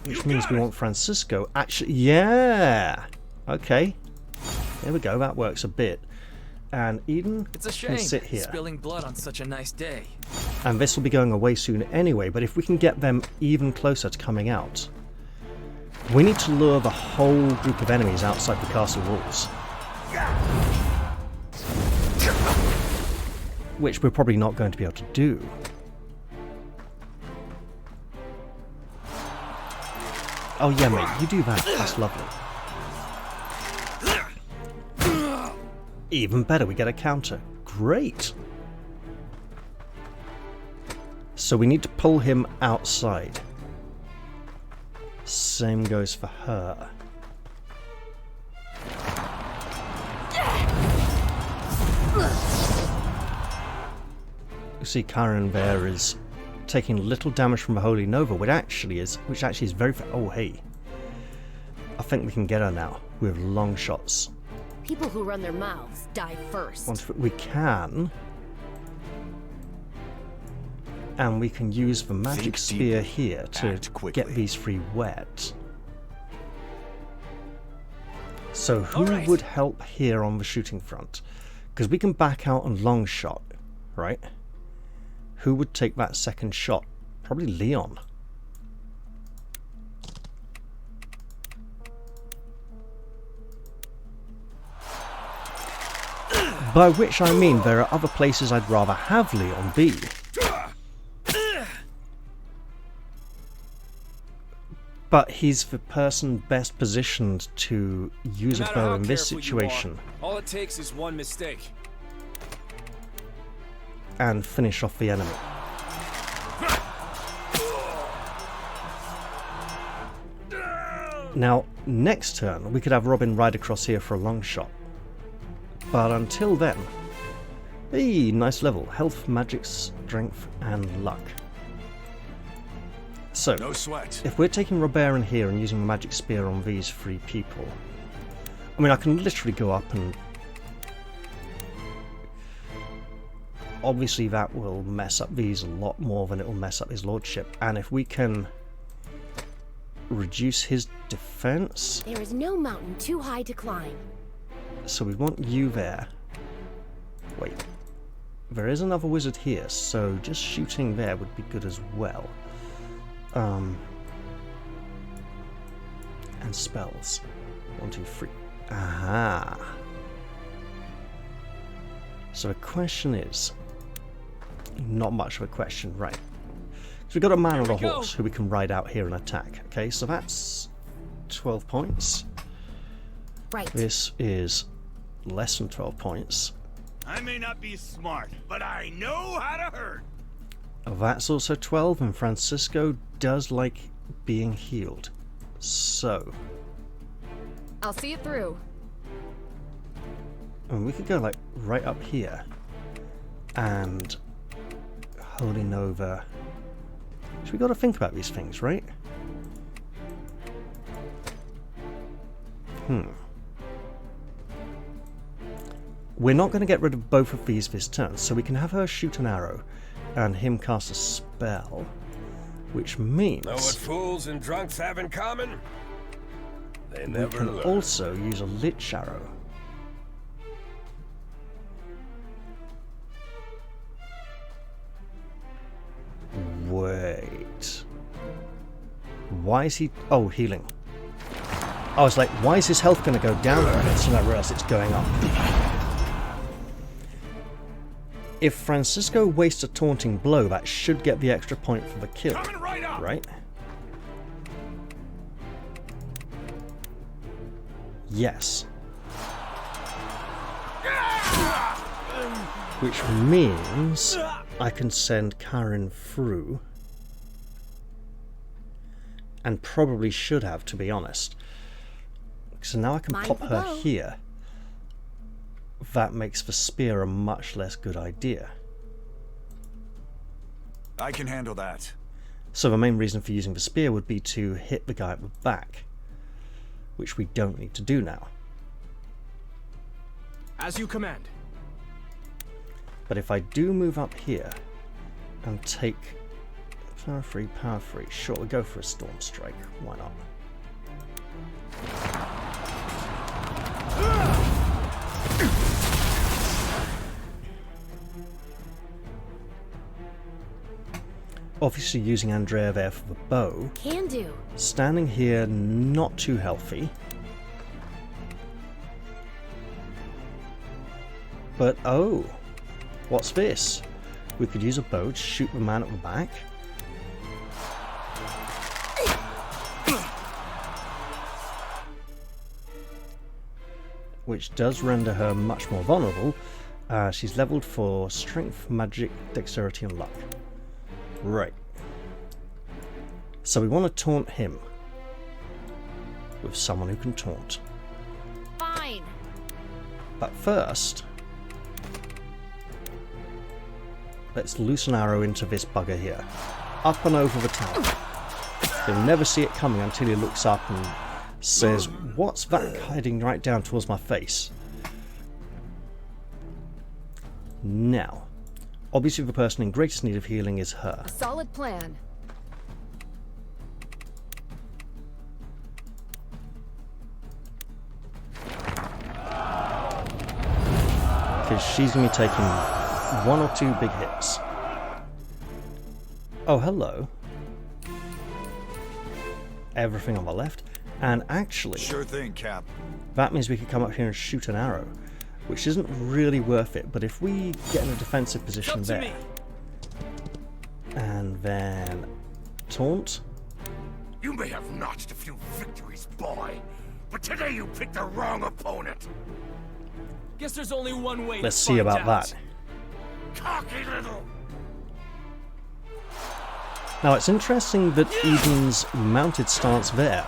Which means we want Francisco. Actually, yeah! Okay. There we go, that works a bit. And Eden It's a can shame sit here. spilling blood on such a nice day. And this will be going away soon anyway, but if we can get them even closer to coming out, we need to lure the whole group of enemies outside the castle walls. Which we're probably not going to be able to do. Oh yeah, mate, you do that. That's lovely. Even better, we get a counter. Great! So we need to pull him outside. Same goes for her. You see Karen there is taking little damage from the Holy Nova, which actually is very... Oh, hey. I think we can get her now with long shots. People who run their mouths die first. Once we can. And we can use the magic spear here to get these three wet. So who would help here on the shooting front? Because we can back out on long shot, right? Who would take that second shot? Probably Leon. By which I mean there are other places I'd rather have Leon be. But he's the person best positioned to use a bow in this situation. All it takes is one mistake. And finish off the enemy. Now, next turn, we could have Robin ride across here for a long shot. But until then... Hey, nice level. Health, magic, strength, and luck. So, no sweat. If we're taking Robert in here and using the magic spear on these three people... I mean, I can literally go up and obviously that will mess up these a lot more than it will mess up his lordship. And if we can reduce his defense... There is no mountain too high to climb. So we want you there. Wait. There is another wizard here, so just shooting there would be good as well. And spells. 1, 2, 3. Aha! So the question is... Not much of a question, right. So we've got a man on a horse who we can ride out here and attack. Okay, so that's 12 points. Right. This is less than 12 points. I may not be smart, but I know how to hurt. That's also 12, and Francisco does like being healed. So... I'll see it through. And we could go like right up here and holding over. So we got to think about these things, right? We're not going to get rid of both of these this turn, so we can have her shoot an arrow and him cast a spell, which means... Know what fools and drunks have in common? They we never can learn. also use a lich arrow. Wait. Why is he... Oh, healing. I was like, why is his health going to go down a bit? So I realized it's going up. If Francisco wastes a taunting blow, that should get the extra point for the kill. Right? Yes. Which means I can send Karen through. And probably should have, to be honest. So now I can pop her here. That makes the spear a much less good idea. I can handle that. So the main reason for using the spear would be to hit the guy at the back, which we don't need to do now. As you command. But if I do move up here and take power 3, sure, we'll go for a storm strike. Why not? Obviously using Andrea there for the bow. Can do. Standing here, not too healthy. But oh, what's this? We could use a bow to shoot the man at the back. Which does render her much more vulnerable. She's leveled for strength, magic, dexterity, and luck. Right. So we want to taunt him with someone who can taunt. Fine. But first, let's loose an arrow into this bugger here. Up and over the tower. You'll never see it coming until he looks up and says, "What's that hiding right down towards my face?" Now, obviously the person in greatest need of healing is her. A solid plan. Because she's going to be taking 1 or 2 big hits. Oh, hello. Everything on the left. And actually... Sure thing, Cap. That means we could come up here and shoot an arrow. Which isn't really worth it, but if we get in a defensive position there... And then... Taunt. You may have notched a few victories, boy, but today you picked the wrong opponent. Guess there's only one way. Let's see about that. Cocky little. Now it's interesting that Eden's mounted stance there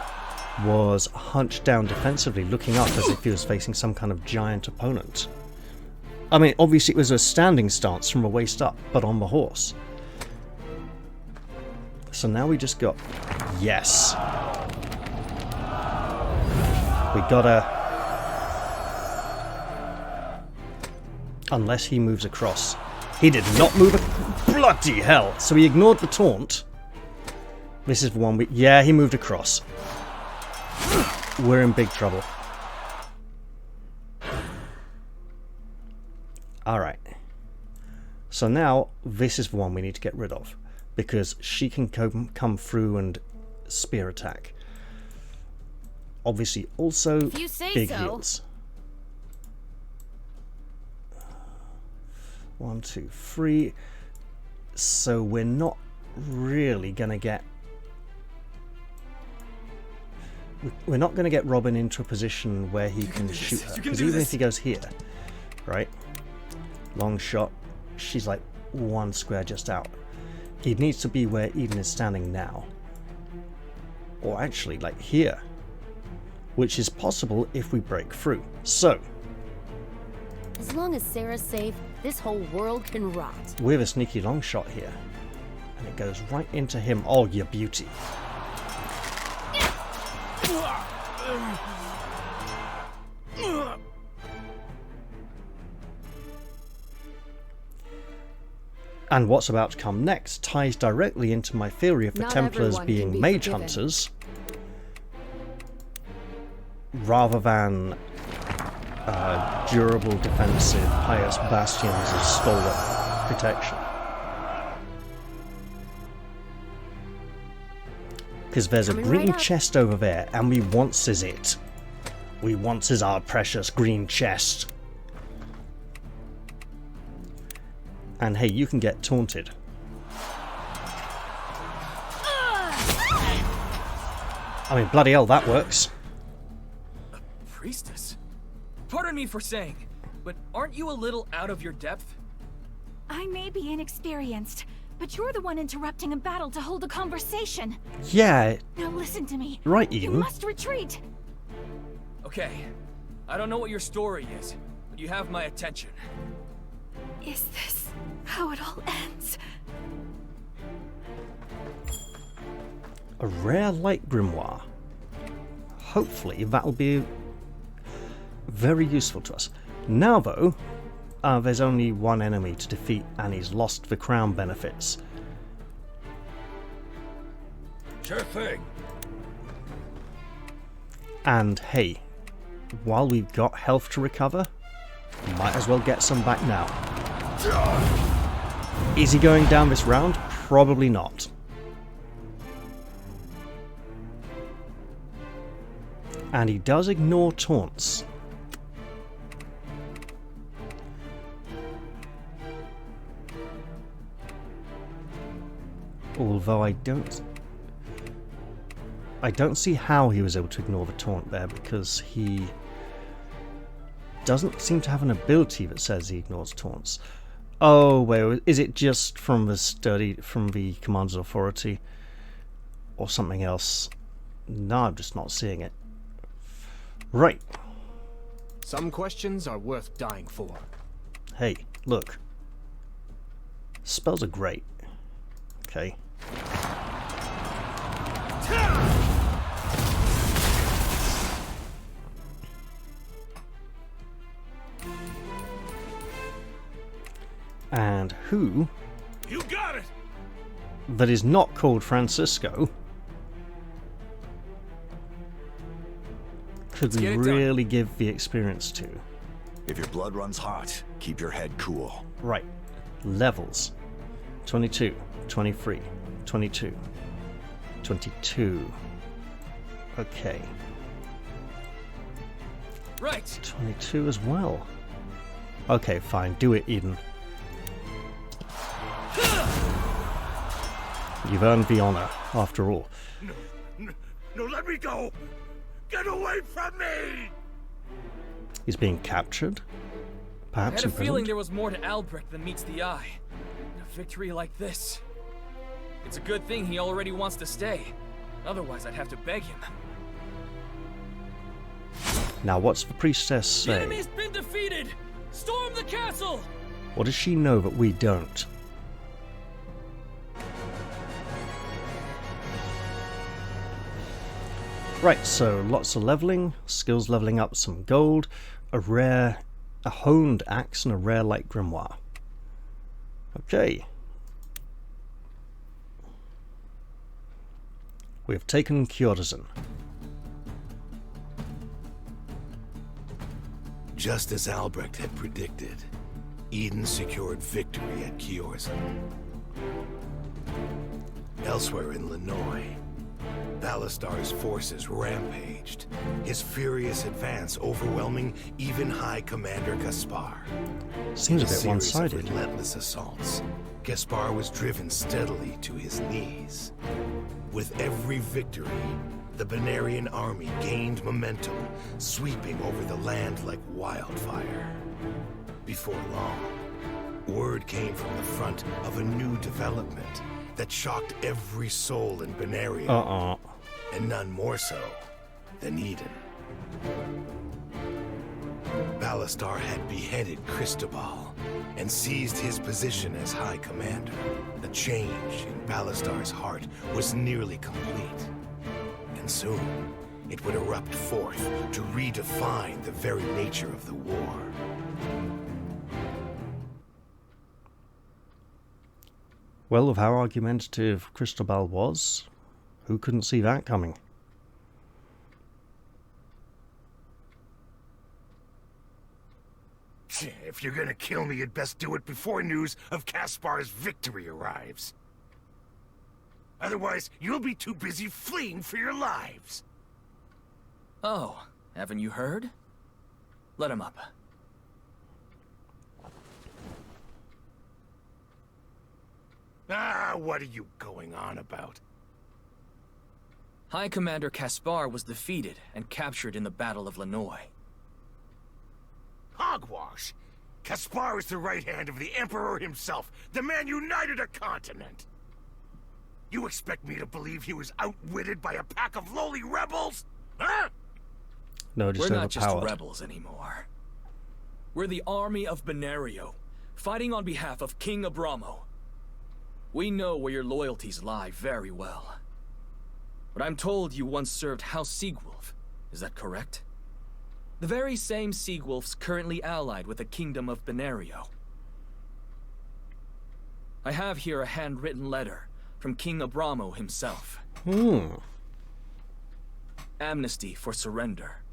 was hunched down defensively, looking up as if he was facing some kind of giant opponent. I mean, obviously it was a standing stance from the waist up, but on the horse. So now we just got... Yes! We gotta... Unless he moves across. He did not move a... Bloody hell! So he ignored the taunt. This is the one we... Yeah, he moved across. We're in big trouble. Alright. So now, this is the one we need to get rid of. Because she can come through and spear attack. Obviously, also big heals. 1, 2, 3. So we're not really gonna get... We're not gonna get Robin into a position where he can shoot her. Because even if he goes here, right? Long shot. She's like one square just out. He needs to be where Eden is standing now. Or actually, like here. Which is possible if we break through. So, as long as Sarah's safe, this whole world can rot. We have a sneaky long shot here. And it goes right into him. Oh, you beauty. And what's about to come next ties directly into my theory of the Templars being mage hunters rather than durable, defensive, pious bastions of stalwart protection. Because there's a green chest over there, and we wants is it. We wants is our precious green chest. And hey, you can get taunted. I mean, bloody hell, that works. A priestess? Pardon me for saying, but aren't you a little out of your depth? I may be inexperienced, but you're the one interrupting a battle to hold a conversation. Yeah. Now listen to me. Right, Eden. You must retreat. Okay. I don't know what your story is, but you have my attention. Is this how it all ends? A rare light grimoire. Hopefully that'll be very useful to us. Now though, there's only one enemy to defeat and he's lost the crown benefits. Sure thing. And hey, while we've got health to recover, might as well get some back now. Is he going down this round? Probably not. And he does ignore taunts. Although I don't see how he was able to ignore the taunt there, because he doesn't seem to have an ability that says he ignores taunts. Oh, wait, is it just from the study, from the Commander's Authority? Or something else? No, I'm just not seeing it. Right. Some questions are worth dying for. Hey, look. Spells are great. Okay. And who... You got it! That is not called Francisco... could we really give the experience to? If your blood runs hot, keep your head cool. Right. Levels. 22, 23, 22, 22. Okay. Right. 22 as well. Okay, fine. Do it, Eden. You've earned the honor, after all. No, let me go! Get away from me! He's being captured? Perhaps I had a feeling imprisoned? there was more to Albrecht than meets the eye. A victory like this. It's a good thing he already wants to stay. Otherwise, I'd have to beg him. Now, what's the priestess say? The enemy's been defeated! Storm the castle! What does she know that we don't? Right, so lots of leveling, skills leveling up, some gold, a honed axe and a rare light grimoire. Okay. We have taken Kiorzen. Just as Albrecht had predicted, Eden secured victory at Kiorzen. Elsewhere in Linoy, Balastar's forces rampaged, his furious advance overwhelming even High Commander Caspar. Seems a bit one-sided. In a series of relentless assaults, Caspar was driven steadily to his knees. With every victory, the Benarian army gained momentum, sweeping over the land like wildfire. Before long, word came from the front of a new development that shocked every soul in Benaria, and none more so than Eden. Balastar had beheaded Cristobal and seized his position as High Commander. The change in Balastar's heart was nearly complete, and soon it would erupt forth to redefine the very nature of the war. Well, of how argumentative Cristobal was, who couldn't see that coming? If you're gonna kill me, you'd best do it before news of Caspar's victory arrives. Otherwise, you'll be too busy fleeing for your lives. Oh, haven't you heard? Let him up. What are you going on about? High Commander Caspar was defeated and captured in the Battle of Linoy. Hogwash! Caspar is the right hand of the Emperor himself, the man united a continent! You expect me to believe he was outwitted by a pack of lowly rebels? Huh? No, just We're not just overpowered. rebels anymore. We're the army of Benario, fighting on behalf of King Abramo. We know where your loyalties lie very well. But I'm told you once served House Seagwolf. Is that correct? The very same Seagwolfs currently allied with the Kingdom of Benario. I have here a handwritten letter from King Abramo himself. Amnesty for surrender.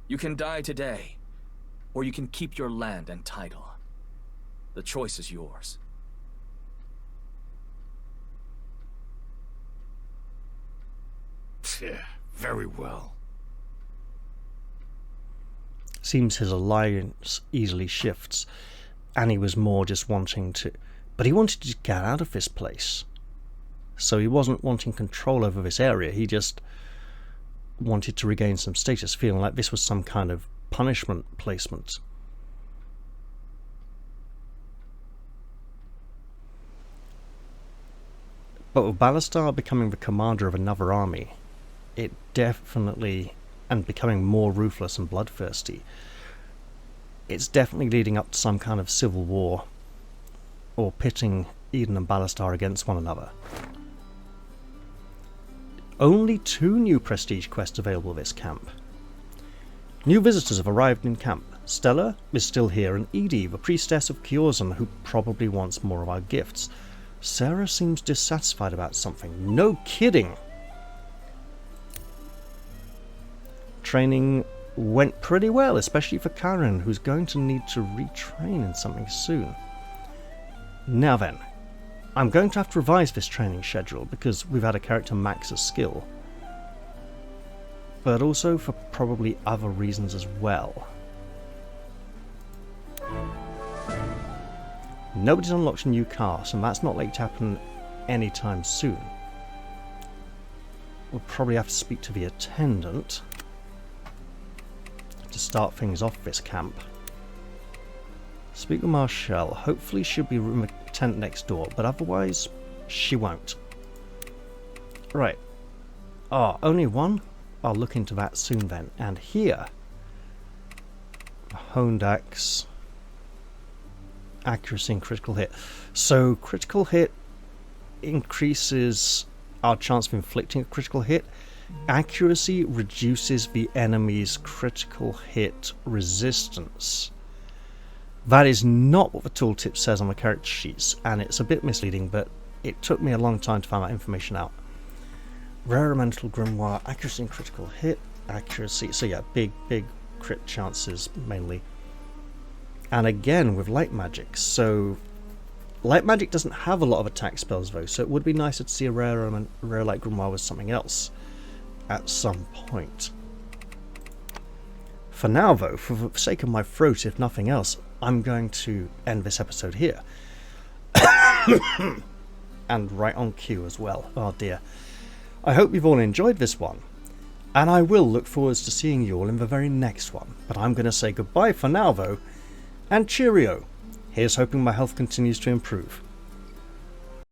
You can die today, or you can keep your land and title. The choice is yours. Very well. Seems his alliance easily shifts, and he was more just wanting to... But he wanted to get out of this place. So he wasn't wanting control over this area, he just wanted to regain some status, feeling like this was some kind of punishment placement. But with Balastar becoming the commander of another army, it definitely, and becoming more ruthless and bloodthirsty, it's definitely leading up to some kind of civil war, or pitting Eden and Balastar against one another. Only 2 new prestige quests available this camp. New visitors have arrived in camp. Stella is still here, and Edie, the priestess of Kiorzen, who probably wants more of our gifts. Sarah seems dissatisfied about something. No kidding! Training went pretty well, especially for Karen, who's going to need to retrain in something soon. Now then, I'm going to have to revise this training schedule because we've had a character max a skill, but also for probably other reasons as well. Nobody's unlocked a new cast, and that's not likely to happen anytime soon. We'll probably have to speak to the attendant to start things off this camp. Speak with Marshall. Hopefully she'll be in the tent next door, but otherwise she won't. Right. Only one? I'll look into that soon then. And here, honed axe, accuracy and critical hit. So critical hit increases our chance of inflicting a critical hit. Accuracy reduces the enemy's critical hit resistance. That is not what the tooltip says on the character sheets, and it's a bit misleading, but it took me a long time to find that information out. Rare elemental grimoire, accuracy and critical hit, accuracy, so yeah, big crit chances mainly. And again with light magic, so light magic doesn't have a lot of attack spells though, so it would be nicer to see a rare light grimoire with something else at some point. For now though, for the sake of my throat if nothing else, I'm going to end this episode here. And right on cue as well, oh dear. I hope you've all enjoyed this one, and I will look forward to seeing you all in the very next one, but I'm going to say goodbye for now though, and cheerio. Here's hoping my health continues to improve.